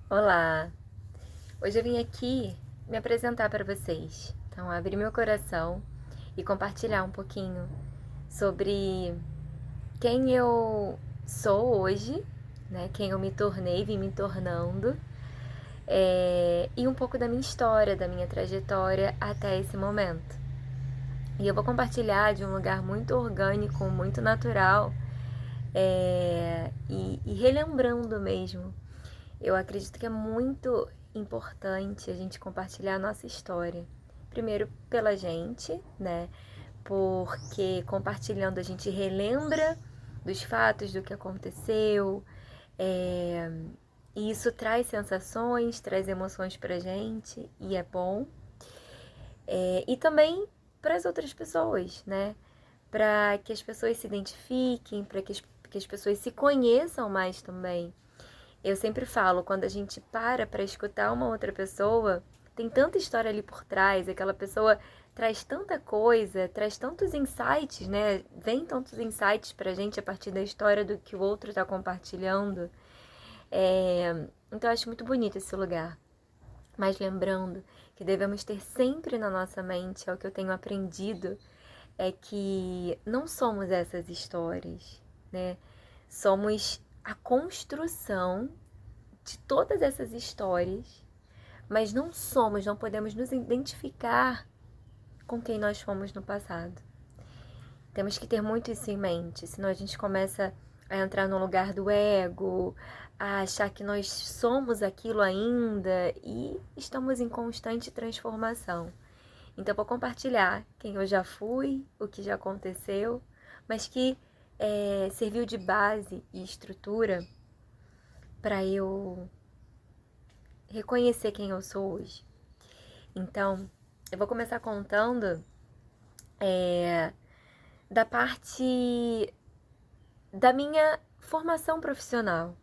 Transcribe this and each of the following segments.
Olá! Hoje eu vim aqui me apresentar para vocês. Então, abrir meu coração e compartilhar um pouquinho sobre quem eu sou hoje, né? Quem eu me tornei, vim me tornando, e um pouco da minha história, da minha trajetória até esse momento. E eu vou compartilhar de um lugar muito orgânico, muito natural, e relembrando mesmo. Eu acredito que é muito importante a gente compartilhar a nossa história. Primeiro pela gente, né? Porque compartilhando a gente relembra dos fatos, do que aconteceu, é... e isso traz sensações, traz emoções pra gente, e é bom. E também para as outras pessoas, né? Para que as pessoas se identifiquem, para que as pessoas se conheçam mais também. Eu sempre falo, quando a gente para escutar uma outra pessoa, tem tanta história ali por trás, aquela pessoa traz tanta coisa, traz tantos insights, né? Vem tantos insights pra gente a partir da história do que o outro tá compartilhando. Então eu acho muito bonito esse lugar. Mas lembrando que devemos ter sempre na nossa mente, é o que eu tenho aprendido, é que não somos essas histórias, né? Somos a construção de todas essas histórias, mas não podemos nos identificar com quem nós fomos no passado. Temos que ter muito isso em mente, senão a gente começa a entrar no lugar do ego, a achar que nós somos aquilo ainda e estamos em constante transformação. Então, vou compartilhar quem eu já fui, o que já aconteceu, mas que serviu de base e estrutura para eu reconhecer quem eu sou hoje. Então, eu vou começar contando da parte da minha formação profissional,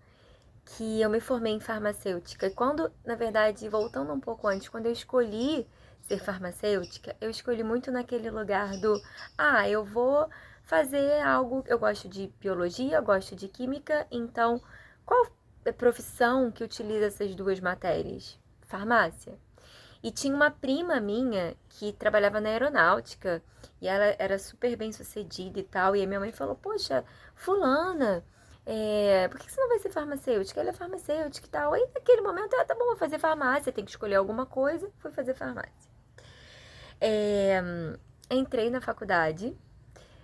que eu me formei em farmacêutica. E quando, na verdade, voltando um pouco antes, quando eu escolhi ser farmacêutica, eu escolhi muito naquele lugar do, eu vou fazer algo, eu gosto de biologia, eu gosto de química, então qual profissão que utiliza essas duas matérias? Farmácia. E tinha uma prima minha que trabalhava na aeronáutica e ela era super bem sucedida e tal. E a minha mãe falou: Poxa, Fulana, por que você não vai ser farmacêutica? Ela é farmacêutica e tal. Aí naquele momento, tá bom, vou fazer farmácia, tem que escolher alguma coisa. Fui fazer farmácia. É, entrei na faculdade,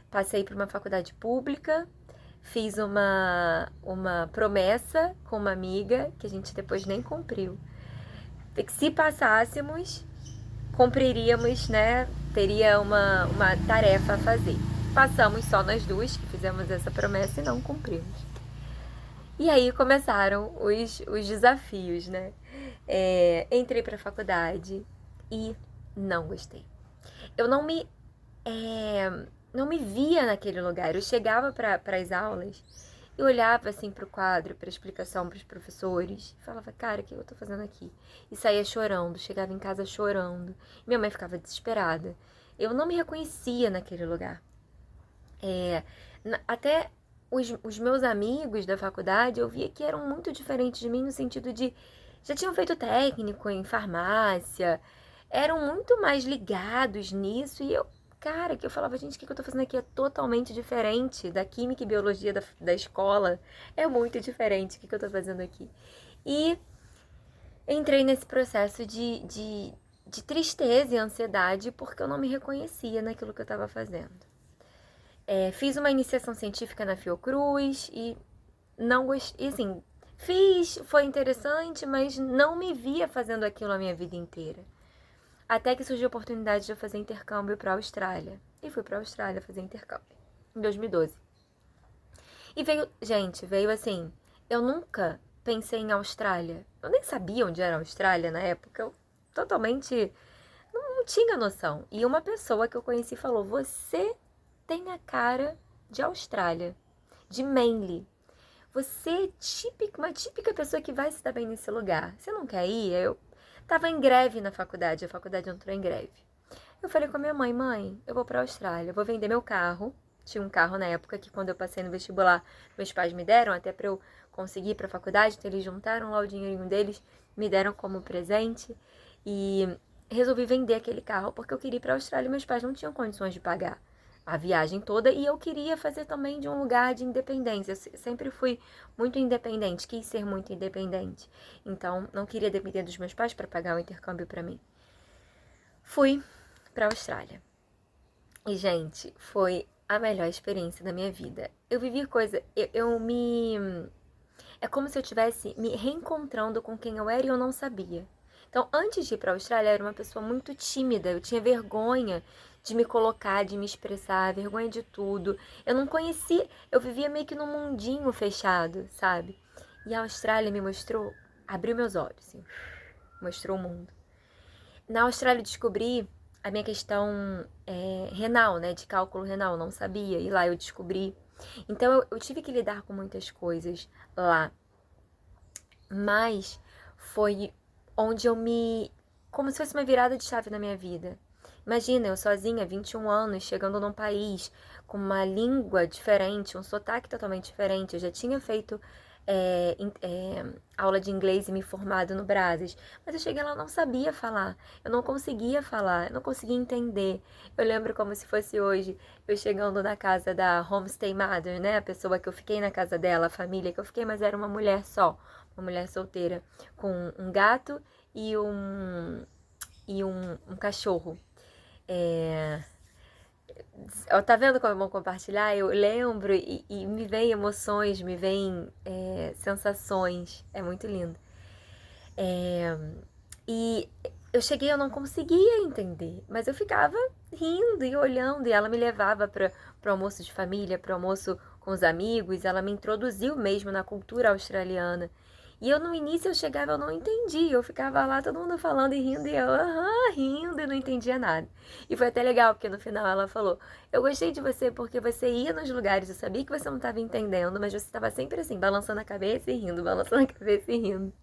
passei por uma faculdade pública, fiz uma promessa com uma amiga que a gente depois nem cumpriu. Se passássemos, cumpriríamos, né? Teria uma tarefa a fazer. Passamos só nós duas que fizemos essa promessa e não cumprimos. E aí começaram os desafios, né? Entrei para a faculdade e não gostei. Eu não me via naquele lugar. Eu chegava para as aulas e olhava assim para o quadro, para a explicação para os professores, e falava, cara, o que eu tô fazendo aqui? E saía chorando, chegava em casa chorando. Minha mãe ficava desesperada. Eu não me reconhecia naquele lugar. Até os meus amigos da faculdade, eu via que eram muito diferentes de mim no sentido de já tinham feito técnico em farmácia, eram muito mais ligados nisso e eu, cara, que eu falava, gente, o que eu tô fazendo aqui é totalmente diferente da química e biologia da escola, é muito diferente o que eu tô fazendo aqui. E entrei nesse processo de tristeza e ansiedade porque eu não me reconhecia naquilo que eu estava fazendo. Fiz uma iniciação científica na Fiocruz e não gostei, assim, fiz, foi interessante, mas não me via fazendo aquilo a minha vida inteira. Até que surgiu a oportunidade de eu fazer intercâmbio para a Austrália. E fui para a Austrália fazer intercâmbio em 2012. E veio assim, eu nunca pensei em Austrália. Eu nem sabia onde era a Austrália na época. Eu totalmente não tinha noção. E uma pessoa que eu conheci falou: Você tem a cara de Austrália, de Manly. Você é uma típica pessoa que vai se dar bem nesse lugar. Você não quer ir? Eu tava em greve na faculdade, a faculdade entrou em greve. Eu falei com a minha mãe: Mãe, eu vou pra Austrália, eu vou vender meu carro. Tinha um carro na época que quando eu passei no vestibular, meus pais me deram até pra eu conseguir ir para a faculdade, então eles juntaram lá o dinheirinho deles, me deram como presente e resolvi vender aquele carro porque eu queria ir para a Austrália e meus pais não tinham condições de pagar a viagem toda e eu queria fazer também de um lugar de independência. Eu sempre fui muito independente, quis ser muito independente. Então, não queria depender dos meus pais para pagar o intercâmbio para mim. Fui para a Austrália. E, gente, foi a melhor experiência da minha vida. Eu vivi coisa... É como se eu estivesse me reencontrando com quem eu era e eu não sabia. Então, antes de ir para a Austrália, eu era uma pessoa muito tímida. Eu tinha vergonha de me colocar, de me expressar, vergonha de tudo. Eu não conhecia... Eu vivia meio que num mundinho fechado, sabe? E a Austrália me mostrou... Abriu meus olhos, assim. Mostrou o mundo. Na Austrália, eu descobri a minha questão renal, né? De cálculo renal. Eu não sabia. E lá eu descobri. Então, eu tive que lidar com muitas coisas lá. Mas foi onde eu me... Como se fosse uma virada de chave na minha vida. Imagina, eu sozinha, 21 anos, chegando num país com uma língua diferente, um sotaque totalmente diferente. Eu já tinha feito aula de inglês e me formado no Brasil. Mas eu cheguei lá e não sabia falar. Eu não conseguia falar, eu não conseguia entender. Eu lembro como se fosse hoje, eu chegando na casa da homestay mother, né? A pessoa que eu fiquei na casa dela, a família que eu fiquei, mas era uma mulher só. Uma mulher solteira, com um gato e um cachorro. Tá vendo como é bom compartilhar? Eu lembro e me vem emoções, me vem sensações. É muito lindo. E eu cheguei, eu não conseguia entender, mas eu ficava rindo e olhando, e ela me levava para o almoço de família, para o almoço com os amigos, ela me introduziu mesmo na cultura australiana. E eu no início eu chegava, eu não entendia, eu ficava lá todo mundo falando e rindo, e eu rindo e não entendia nada. E foi até legal, porque no final ela falou, eu gostei de você porque você ia nos lugares, eu sabia que você não estava entendendo, mas você estava sempre assim, balançando a cabeça e rindo, balançando a cabeça e rindo.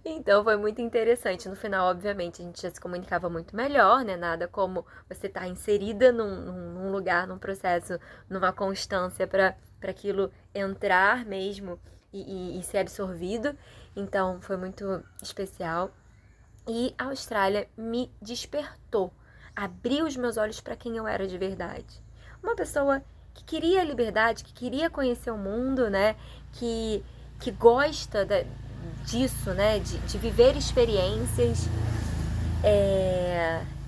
Então foi muito interessante. No final, obviamente, a gente já se comunicava muito melhor, né? Nada como você estar inserida num lugar, num processo, numa constância para aquilo entrar mesmo e ser absorvido. Então foi muito especial. E a Austrália me despertou, abriu os meus olhos para quem eu era de verdade. Uma pessoa que queria liberdade, que queria conhecer o mundo, né? Que gosta disso, né? De viver experiências.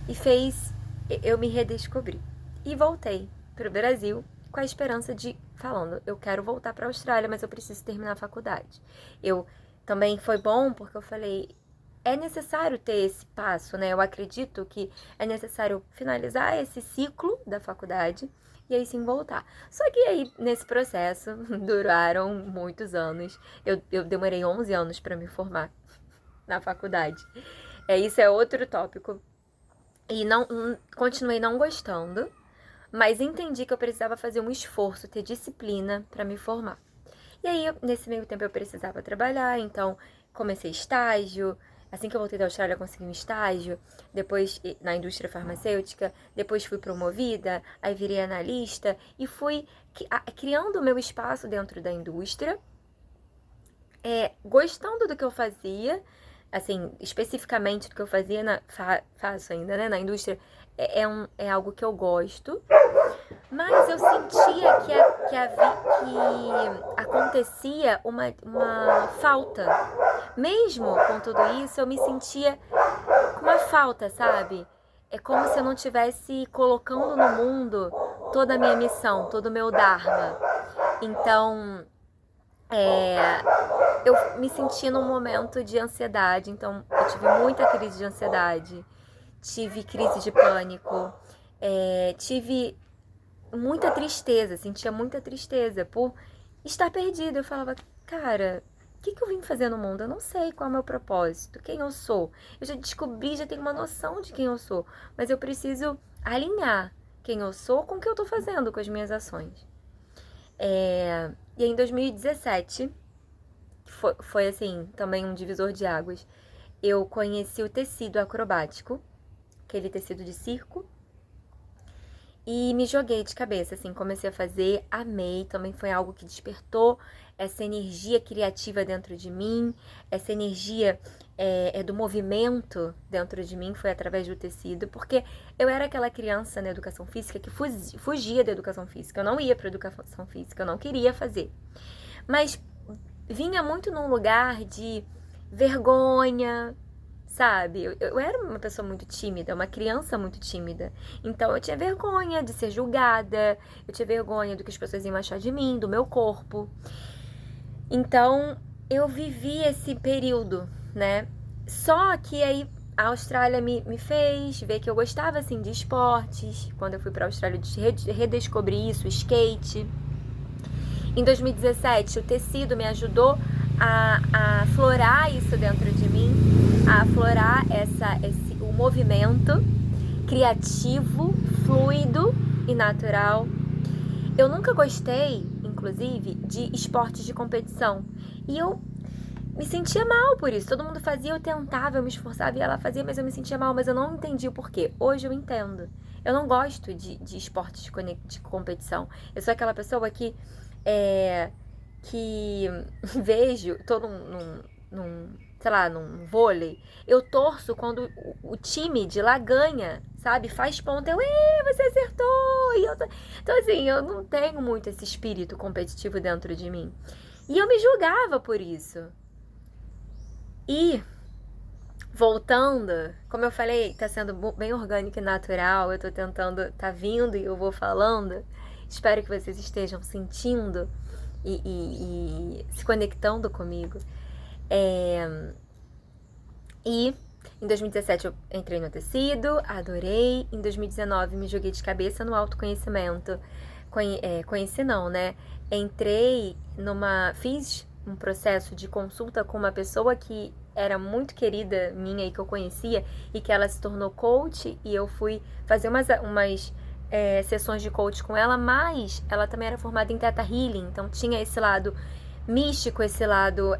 E fez eu me redescobrir. E voltei para o Brasil com a esperança de, falando, eu quero voltar para a Austrália, mas eu preciso terminar a faculdade. Eu também foi bom porque eu falei, é necessário ter esse passo, né? Eu acredito que é necessário finalizar esse ciclo da faculdade e aí sim voltar. Só que aí, nesse processo, duraram muitos anos. Eu demorei 11 anos para me formar na faculdade. Isso é outro tópico. E continuei não gostando, mas entendi que eu precisava fazer um esforço, ter disciplina para me formar. E aí, nesse meio tempo, eu precisava trabalhar, então comecei estágio. Assim que eu voltei da Austrália, eu consegui um estágio, depois na indústria farmacêutica, depois fui promovida, aí virei analista e fui criando o meu espaço dentro da indústria, gostando do que eu fazia, assim, especificamente do que eu fazia, faço ainda, né, na indústria, é algo que eu gosto, mas eu sentia que acontecia uma falta. Mesmo com tudo isso, eu me sentia com uma falta, sabe? É como se eu não estivesse colocando no mundo toda a minha missão, todo o meu dharma. Então, eu me senti num momento de ansiedade, então eu tive muita crise de ansiedade, tive crise de pânico, tive muita tristeza, sentia muita tristeza por estar perdida. Eu falava, cara, o que eu vim fazer no mundo? Eu não sei qual é o meu propósito, quem eu sou. Eu já descobri, já tenho uma noção de quem eu sou, mas eu preciso alinhar quem eu sou com o que eu tô fazendo com as minhas ações. E aí, em 2017, foi assim, também um divisor de águas, eu conheci o tecido acrobático, aquele tecido de circo, E me joguei de cabeça, assim, comecei a fazer, amei, também foi algo que despertou essa energia criativa dentro de mim, essa energia do movimento dentro de mim, foi através do tecido, porque eu era aquela criança na educação física que fugia da educação física, eu não ia para educação física, eu não queria fazer, mas vinha muito num lugar de vergonha, sabe? Eu era uma pessoa muito tímida, uma criança muito tímida. Então eu tinha vergonha de ser julgada, eu tinha vergonha do que as pessoas iam achar de mim, do meu corpo. Então eu vivi esse período, né? Só que aí a Austrália me fez ver que eu gostava assim de esportes. Quando eu fui pra Austrália, eu redescobri isso, skate. Em 2017, o tecido me ajudou a aflorar isso dentro de mim, a aflorar o movimento criativo, fluido e natural. Eu nunca gostei, inclusive, de esportes de competição. E eu me sentia mal por isso. Todo mundo fazia, eu tentava, eu me esforçava e ela fazia, mas eu me sentia mal, mas eu não entendi o porquê. Hoje eu entendo. Eu não gosto de esportes de competição. Eu sou aquela pessoa que vejo, tô sei lá, num vôlei, eu torço quando o time de lá ganha, sabe? Faz ponto, você acertou! Então, assim, eu não tenho muito esse espírito competitivo dentro de mim. E eu me julgava por isso. E, voltando, como eu falei, tá sendo bem orgânico e natural, eu tô tentando, tá vindo e eu vou falando. Espero que vocês estejam sentindo e se conectando comigo. E em 2017 eu entrei no tecido, adorei. Em 2019 me joguei de cabeça no autoconhecimento. Conheci não, né? Fiz um processo de consulta com uma pessoa que era muito querida minha e que eu conhecia, e que ela se tornou coach, e eu fui fazer umas sessões de coach com ela, mas ela também era formada em Theta Healing, então tinha esse lado místico, esse lado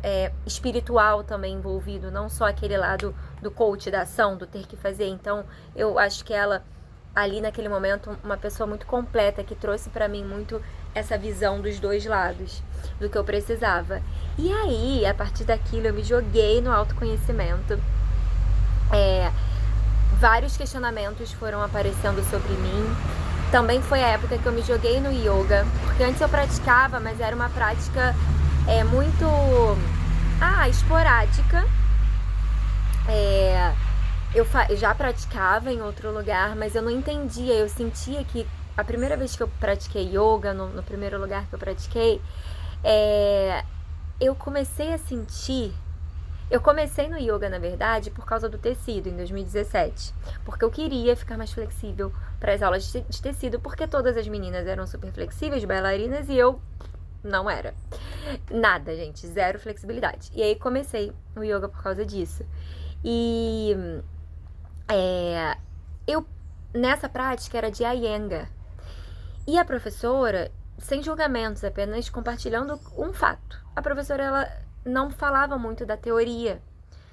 espiritual também envolvido, não só aquele lado do coach, da ação, do ter que fazer. Então eu acho que ela, ali naquele momento, uma pessoa muito completa, que trouxe pra mim muito essa visão dos dois lados, do que eu precisava. E aí, a partir daquilo, eu me joguei no autoconhecimento. Vários questionamentos foram aparecendo sobre mim. Também foi a época que eu me joguei no yoga, porque antes eu praticava, mas era uma prática muito esporádica. Eu já praticava em outro lugar, mas eu não entendia. Eu sentia que a primeira vez que eu pratiquei yoga, no primeiro lugar que eu pratiquei, eu comecei a sentir... Eu comecei no yoga, na verdade, por causa do tecido, em 2017. Porque eu queria ficar mais flexível para as aulas de tecido, porque todas as meninas eram super flexíveis, bailarinas, e eu não era. Nada, gente. Zero flexibilidade. E aí comecei o yoga por causa disso. E eu, nessa prática, era de Iyengar. E a professora, sem julgamentos, apenas compartilhando um fato. A professora, ela não falava muito da teoria,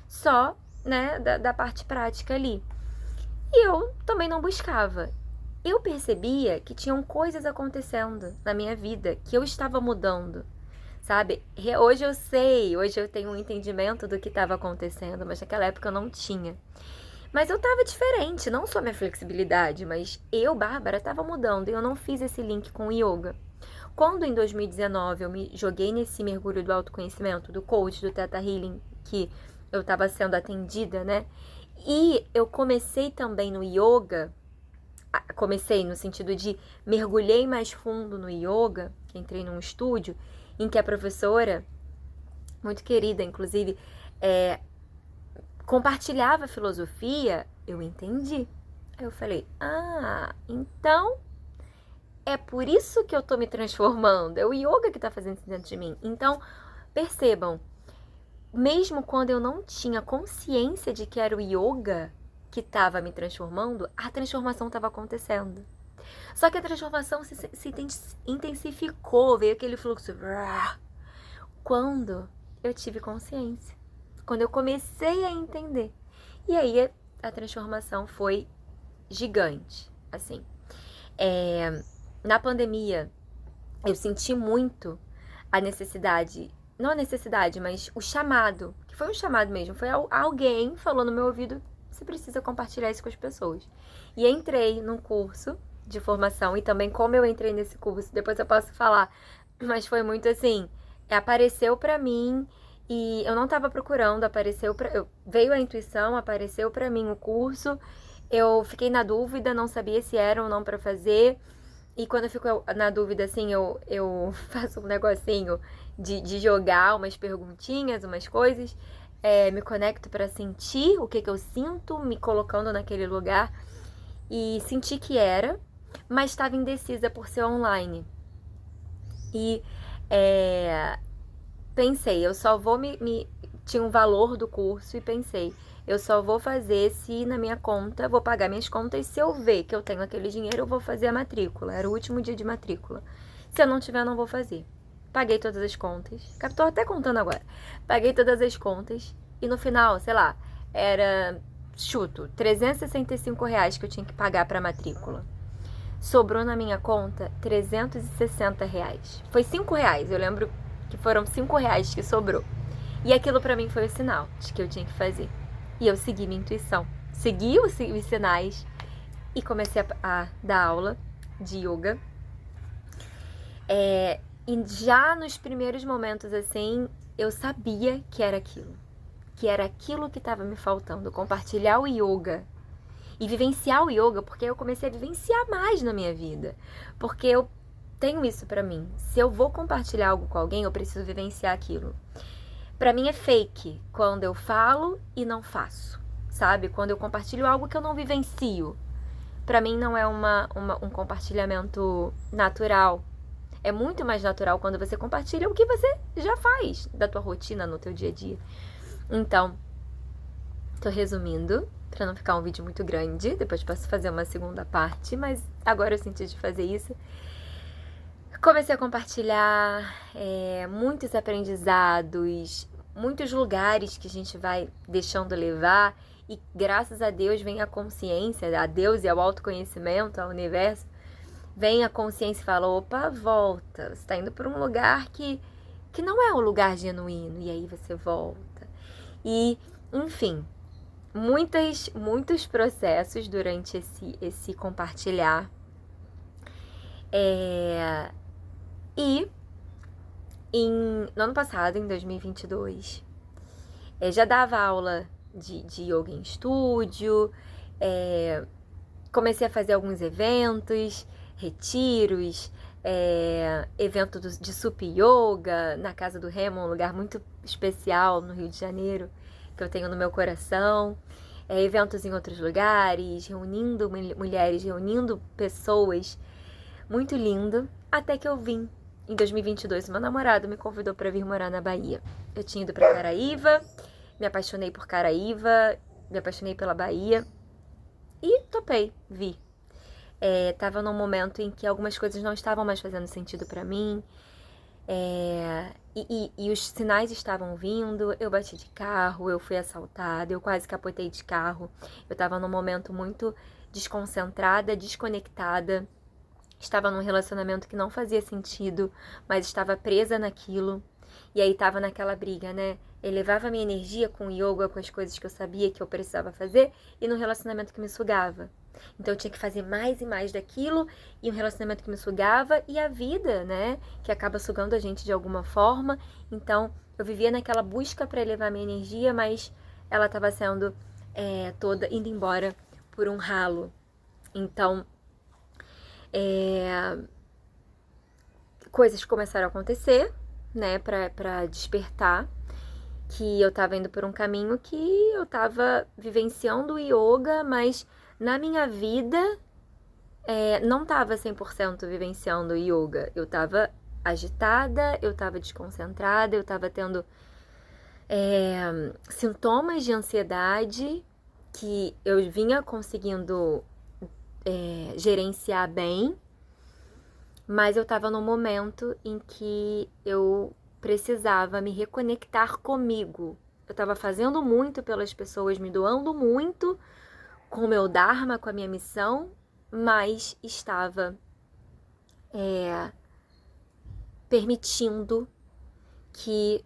só, né, da parte prática ali. E eu também não buscava. Eu percebia que tinham coisas acontecendo na minha vida, que eu estava mudando, sabe? Hoje eu sei, hoje eu tenho um entendimento do que estava acontecendo, mas naquela época eu não tinha. Mas eu estava diferente, não só minha flexibilidade, mas eu, Bárbara, estava mudando, e eu não fiz esse link com o yoga. Quando em 2019 eu me joguei nesse mergulho do autoconhecimento, do coach, do Theta Healing, que eu estava sendo atendida, né? E eu comecei também no yoga, comecei no sentido de mergulhei mais fundo no yoga, entrei num estúdio em que a professora, muito querida, inclusive, compartilhava filosofia, eu entendi. Aí eu falei, então é por isso que eu tô me transformando. É o yoga que tá fazendo isso dentro de mim. Então, percebam, mesmo quando eu não tinha consciência de que era o yoga que estava me transformando, a transformação estava acontecendo. Só que a transformação se intensificou, veio aquele fluxo. Quando eu tive consciência. Quando eu comecei a entender. E aí a transformação foi gigante, assim. Na pandemia, eu senti muito a necessidade, não a necessidade, mas o chamado, que foi um chamado mesmo, foi alguém falou no meu ouvido, você precisa compartilhar isso com as pessoas. E entrei num curso de formação, e também como eu entrei nesse curso, depois eu posso falar, mas foi muito assim, apareceu pra mim, e eu não tava procurando, veio a intuição, apareceu pra mim o curso, eu fiquei na dúvida, não sabia se era ou não pra fazer. E quando eu fico na dúvida, assim, eu faço um negocinho de jogar umas perguntinhas, umas coisas, me conecto pra sentir o que eu sinto, me colocando naquele lugar. E senti que era, mas estava indecisa por ser online. E pensei, eu só vou tinha um valor do curso e pensei, eu só vou fazer se na minha conta, vou pagar minhas contas, se eu ver que eu tenho aquele dinheiro, eu vou fazer a matrícula. Era o último dia de matrícula. Se eu não tiver, eu não vou fazer. Paguei todas as contas. Tô até contando agora. Paguei todas as contas e no final, sei lá, era, chuto, R$ 365 que eu tinha que pagar pra matrícula. Sobrou na minha conta R$ 360. Foi R$ 5, eu lembro que foram R$ 5 que sobrou. E aquilo pra mim foi o sinal de que eu tinha que fazer. E eu segui minha intuição, segui os sinais e comecei a dar aula de yoga. E já nos primeiros momentos, assim, eu sabia que era aquilo que estava me faltando, compartilhar o yoga e vivenciar o yoga, porque eu comecei a vivenciar mais na minha vida, porque eu tenho isso pra mim, se eu vou compartilhar algo com alguém, eu preciso vivenciar aquilo. Pra mim é fake quando eu falo e não faço, sabe? Quando eu compartilho algo que eu não vivencio. Pra mim não é um compartilhamento natural. É muito mais natural quando você compartilha o que você já faz da tua rotina no teu dia a dia. Então, tô resumindo, pra não ficar um vídeo muito grande. Depois posso fazer uma segunda parte, mas agora eu senti de fazer isso. Comecei a compartilhar muitos aprendizados, muitos lugares que a gente vai deixando levar e graças a Deus vem a consciência, a Deus e ao autoconhecimento, ao universo, vem a consciência e fala, opa, volta, você tá indo para um lugar que não é um lugar genuíno, e aí você volta. E, enfim, muitos processos durante esse compartilhar. E no ano passado, em 2022, já dava aula de yoga em estúdio, comecei a fazer alguns eventos, retiros, evento de Sup Yoga na Casa do Remo, um lugar muito especial no Rio de Janeiro, que eu tenho no meu coração, eventos em outros lugares, reunindo mulheres, reunindo pessoas, muito lindo, até que eu vim. Em 2022, meu namorado me convidou para vir morar na Bahia. Eu tinha ido para Caraíva, me apaixonei por Caraíva, me apaixonei pela Bahia e topei, vi. Tava num momento em que algumas coisas não estavam mais fazendo sentido para mim, e os sinais estavam vindo, eu bati de carro, eu fui assaltada, eu quase capotei de carro. Eu tava num momento muito desconcentrada, desconectada. Estava num relacionamento que não fazia sentido, mas estava presa naquilo. E aí tava naquela briga, né? Elevava minha energia com o yoga, com as coisas que eu sabia que eu precisava fazer, e num relacionamento que me sugava. Então eu tinha que fazer mais e mais daquilo, e um relacionamento que me sugava, e a vida, né? Que acaba sugando a gente de alguma forma. Então eu vivia naquela busca para elevar minha energia, mas ela estava sendo toda indo embora por um ralo. Então coisas começaram a acontecer, né, pra despertar, que eu tava indo por um caminho que eu tava vivenciando o yoga, mas na minha vida não tava 100% vivenciando o yoga. Eu tava agitada, eu tava desconcentrada, eu tava tendo sintomas de ansiedade que eu vinha conseguindo gerenciar bem, mas eu tava num momento em que eu precisava me reconectar comigo. Eu tava fazendo muito pelas pessoas, me doando muito com o meu dharma, com a minha missão, mais estava permitindo que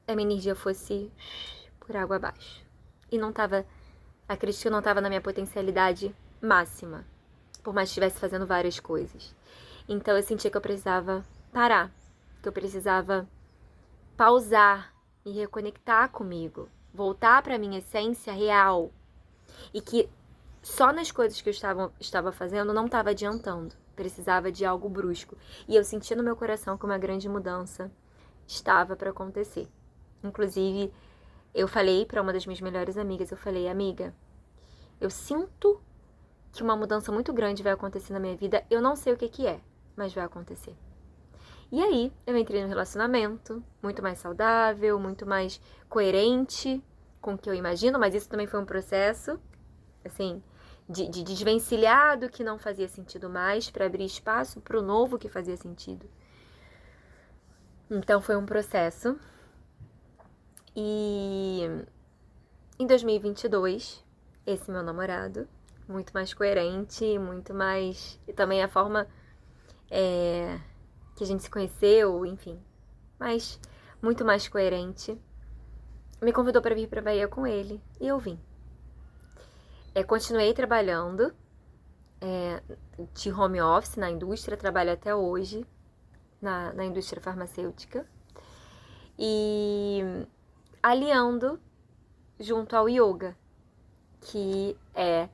a minha energia fosse por água abaixo. E acredito que eu não estava na minha potencialidade máxima, por mais que estivesse fazendo várias coisas. Então eu sentia que eu precisava parar, que eu precisava pausar, me reconectar comigo, voltar para a minha essência real. E que só nas coisas que eu estava fazendo não estava adiantando. Precisava de algo brusco. E eu senti no meu coração que uma grande mudança estava para acontecer. Inclusive, eu falei para uma das minhas melhores amigas, eu falei, amiga, eu sinto que uma mudança muito grande vai acontecer na minha vida. Eu não sei o que é, mas vai acontecer. E aí, eu entrei no relacionamento, muito mais saudável, muito mais coerente com o que eu imagino, mas isso também foi um processo, assim, de desvencilhar do que não fazia sentido mais para abrir espaço para o novo que fazia sentido. Então, foi um processo. E em 2022, esse meu namorado, muito mais coerente, muito mais... E também a forma que a gente se conheceu, enfim, mas muito mais coerente, me convidou para vir para Bahia com ele e eu vim. Continuei trabalhando de home office na indústria, trabalho até hoje na indústria farmacêutica e aliando junto ao yoga, que é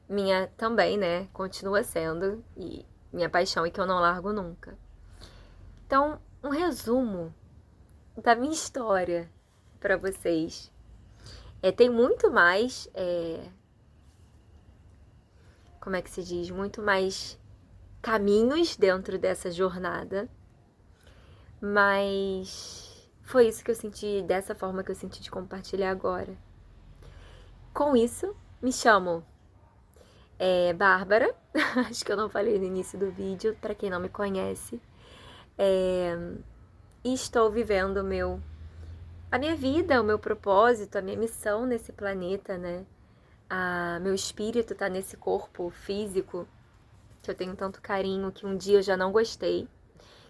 minha também, né, continua sendo e minha paixão e que eu não largo nunca. Então, um resumo da minha história para vocês. Tem muito mais, como é que se diz? Muito mais caminhos dentro dessa jornada, mas foi isso que eu senti, dessa forma que eu senti de compartilhar agora. Com isso, me chamo Bárbara, acho que eu não falei no início do vídeo, para quem não me conhece. E estou vivendo a minha vida, o meu propósito, a minha missão nesse planeta, né? Meu espírito tá nesse corpo físico que eu tenho tanto carinho, que um dia eu já não gostei,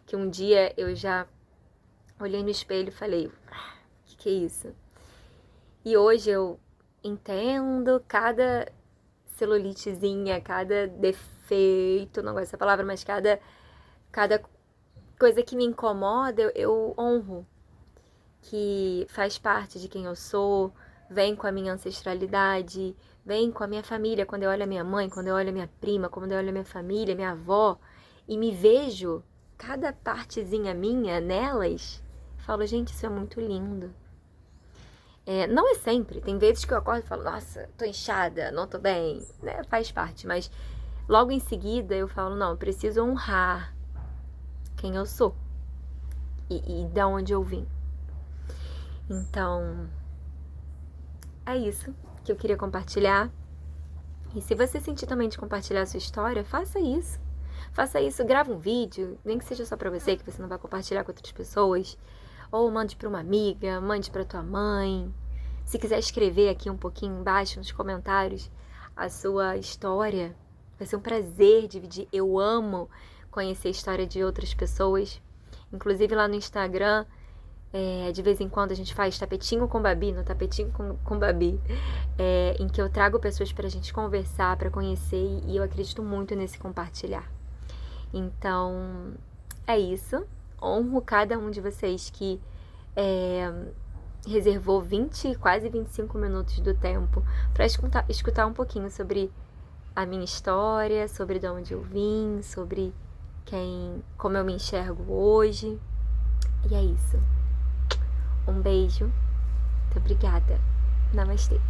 que um dia eu já olhei no espelho e falei, que é isso? E hoje eu entendo cada celulitezinha, cada defeito, não gosto dessa palavra, mas cada coisa que me incomoda, eu honro, que faz parte de quem eu sou, vem com a minha ancestralidade, vem com a minha família. Quando eu olho a minha mãe, quando eu olho a minha prima, quando eu olho a minha família, minha avó, e me vejo, cada partezinha minha nelas, falo, gente, isso é muito lindo. Não é sempre, tem vezes que eu acordo e falo, nossa, tô inchada, não tô bem, né? Faz parte, mas logo em seguida eu falo, não, eu preciso honrar quem eu sou e de onde eu vim. Então, é isso que eu queria compartilhar. E se você sentir também de compartilhar a sua história, faça isso. Faça isso, grava um vídeo, nem que seja só pra você, que você não vai compartilhar com outras pessoas. Ou mande pra uma amiga, mande pra tua mãe. Se quiser escrever aqui um pouquinho embaixo nos comentários a sua história, vai ser um prazer dividir. Eu amo conhecer a história de outras pessoas. Inclusive lá no Instagram, de vez em quando a gente faz tapetinho com Babi, no tapetinho com Babi, em que eu trago pessoas pra gente conversar, pra conhecer, e eu acredito muito nesse compartilhar. Então, é isso. Honro cada um de vocês que reservou quase 25 minutos do tempo pra escutar um pouquinho sobre a minha história, sobre de onde eu vim, sobre como eu me enxergo hoje. E é isso. Um beijo. Muito obrigada. Namastê.